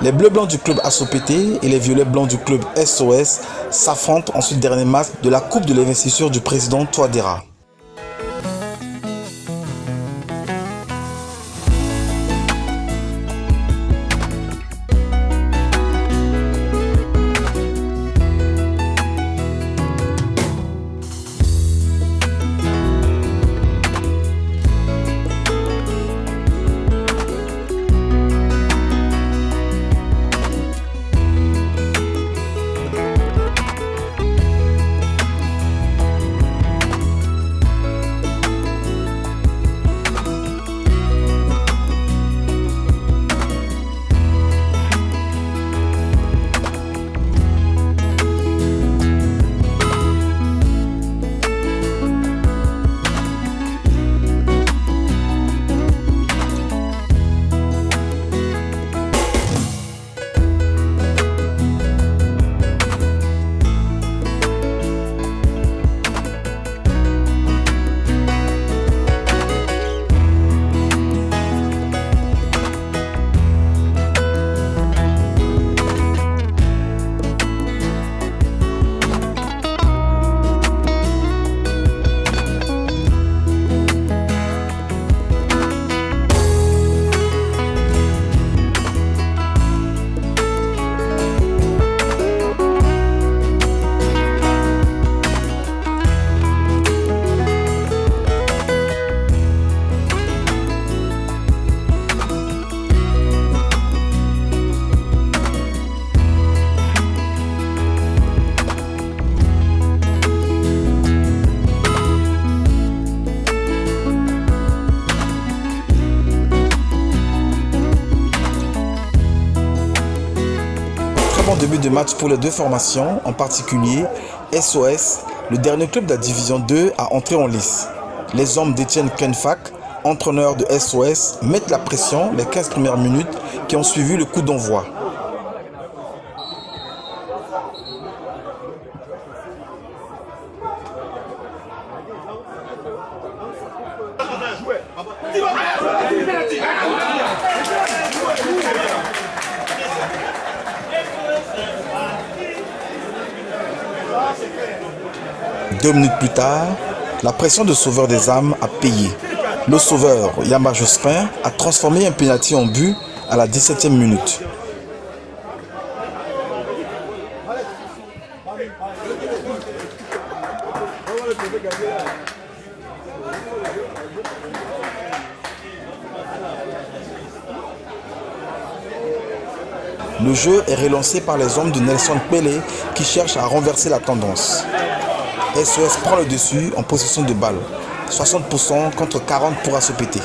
Les bleus blancs du club ASOPT et les violets blancs du club SOS s'affrontent en ce dernier match de la Coupe de l'investiture du président Touadéra. Début de match pour les deux formations, en particulier SOS, le dernier club de la division 2 à entrer en lice. Les hommes d'Etienne Kenfak, entraîneur de SOS, mettent la pression les 15 premières minutes qui ont suivi le coup d'envoi. Deux minutes plus tard, la pression de sauveur des âmes a payé. Le sauveur Yamba Jospin a transformé un pénalty en but à la 17e minute. Le jeu est relancé par les hommes de Nelson Pelé qui cherchent à renverser la tendance. SOS prend le dessus en possession de balle, 60% contre 40% pour ASOPT.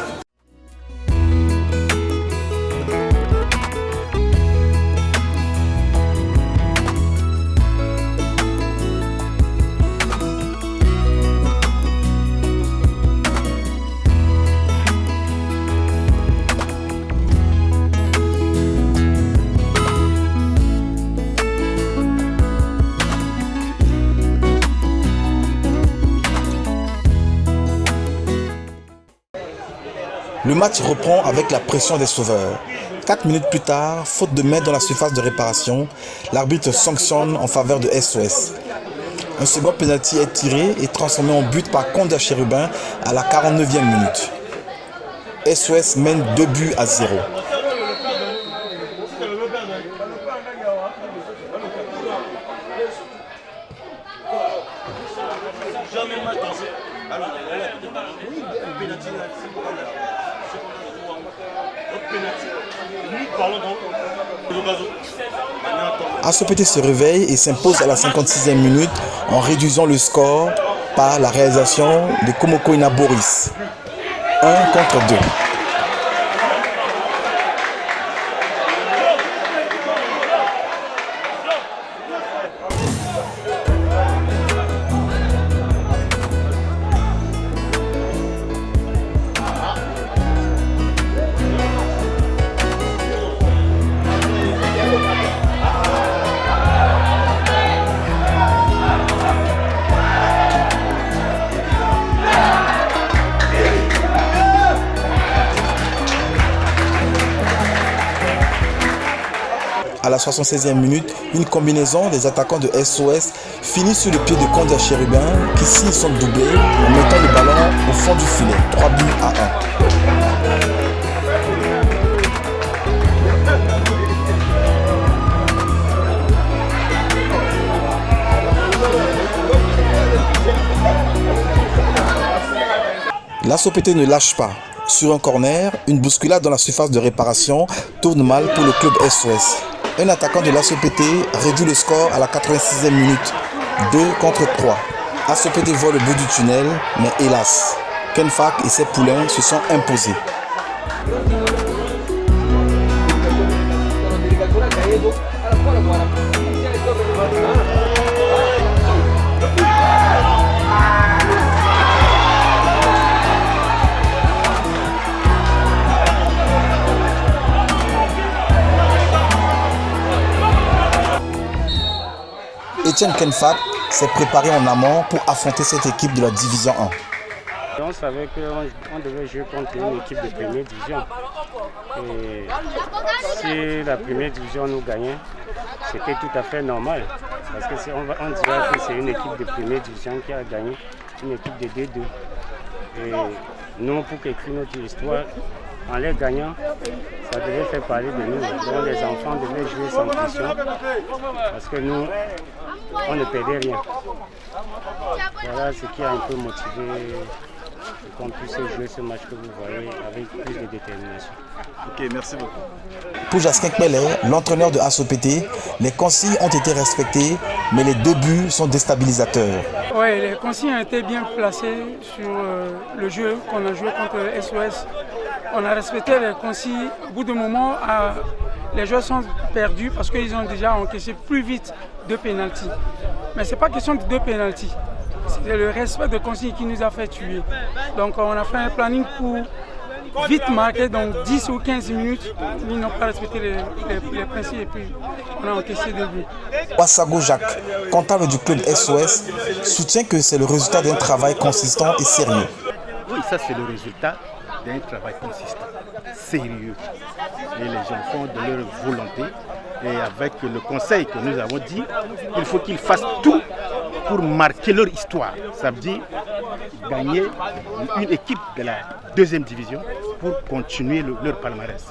Le match reprend avec la pression des sauveurs. 4 minutes plus tard, faute de main dans la surface de réparation, l'arbitre sanctionne en faveur de SOS. Un second penalty est tiré et transformé en but par Konda Chérubin à la 49e minute. SOS mène 2-0. ASOPT se réveille et s'impose à la 56e minute en réduisant le score par la réalisation de Komokoina Boris. 1 contre 2. À la 76e minute, une combinaison des attaquants de SOS finit sur le pied de Kondia Chérubin qui signe son doublé en mettant le ballon au fond du filet. 3 buts à 1. L'ASOPT ne lâche pas. Sur un corner, une bousculade dans la surface de réparation tourne mal pour le club SOS. Un attaquant de l'ASOPT réduit le score à la 86e minute, 2 contre 3. ASOPT voit le bout du tunnel, mais hélas, Kenfak et ses poulains se sont imposés. Etienne Kenfak s'est préparé en amont pour affronter cette équipe de la division 1. On savait qu'on devait jouer contre une équipe de première division. Et si la première division nous gagnait, c'était tout à fait normal. Parce que on dirait que c'est une équipe de première division qui a gagné une équipe de D2. Et nous, pour écrire notre histoire, en les gagnant, ça devait faire parler de nous. Donc les enfants devaient jouer sans pression. Parce que nous, on ne perdait rien. Voilà ce qui a un peu motivé qu'on puisse jouer ce match que vous voyez avec plus de détermination. Ok, merci beaucoup. Pour Jaskin Kpele, l'entraîneur de ASOPT, les consignes ont été respectées, mais les 2 buts sont déstabilisateurs. Oui, les consignes ont été bien placées sur le jeu qu'on a joué contre SOS. On a respecté les consignes. Au bout d'un moment, les joueurs sont perdus parce qu'ils ont déjà encaissé plus vite 2 pénaltys. Mais ce n'est pas question de 2 pénaltys. C'est le respect de consignes qui nous a fait tuer. Donc on a fait un planning pour vite marquer, donc 10 ou 15 minutes. Ils n'ont pas respecté les principes et puis on a encaissé 2 buts. Wassago Jacques, comptable du club SOS, soutient que c'est le résultat d'un travail consistant et sérieux. Oui, ça c'est le résultat d'un travail consistant, sérieux. Et les gens font de leur volonté. Et avec le conseil que nous avons dit, il faut qu'ils fassent tout pour marquer leur histoire. Ça veut dire gagner une équipe de la 2e division pour continuer leur palmarès.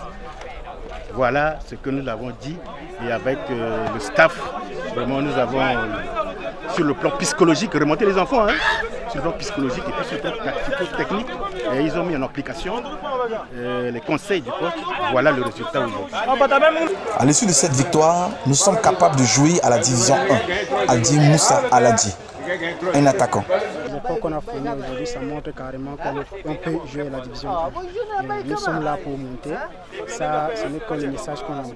Voilà ce que nous avons dit. Et avec le staff, vraiment nous avons, sur le plan psychologique, remonté les enfants. Sur le plan psychologique et puis sur le plan technique. Et ils ont mis en application les conseils du coach. Voilà le résultat aujourd'hui. À l'issue de cette victoire, nous sommes capables de jouer à la division 1, a dit Moussa Aladi, un attaquant. Les efforts qu'on a fournis aujourd'hui, ça montre carrément qu'on peut jouer à la division 1. Et nous sommes là pour monter. Ça, ce n'est que le message qu'on envoie.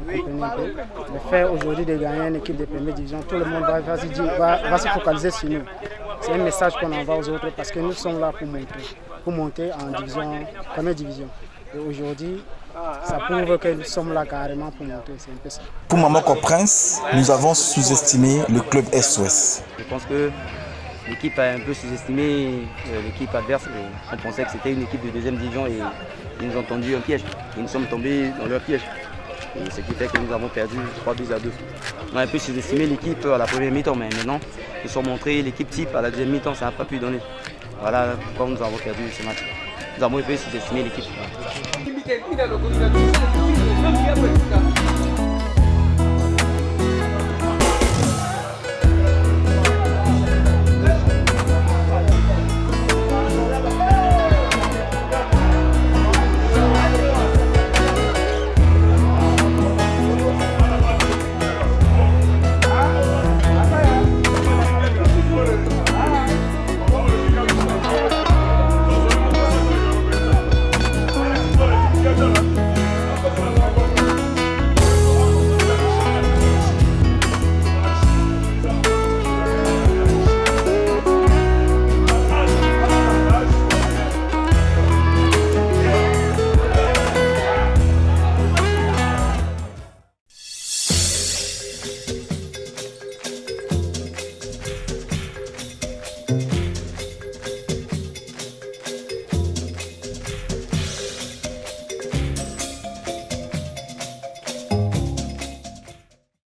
Vous comprenez un peu? Le fait aujourd'hui de gagner une équipe de première division, tout le monde va se focaliser sur nous. C'est un message qu'on envoie aux autres parce que nous sommes là pour monter en première division. Et aujourd'hui, ça prouve que nous sommes là carrément pour monter. C'est un peu ça. Pour Mamoko Prince, nous avons sous-estimé le club SOS. Je pense que l'équipe a un peu sous-estimé l'équipe adverse. On pensait que c'était une équipe de 2e division et ils nous ont tendu un piège. Et nous sommes tombés dans leur piège. Et ce qui fait que nous avons perdu 3 buts à 2. On a un peu sous-estimé l'équipe à la première mi-temps, mais maintenant, ils sont montrés l'équipe type à la 2e mi-temps, ça n'a pas pu donner. Voilà pourquoi nous avons perdu ce match. Nous avons un peu sous-estimé l'équipe.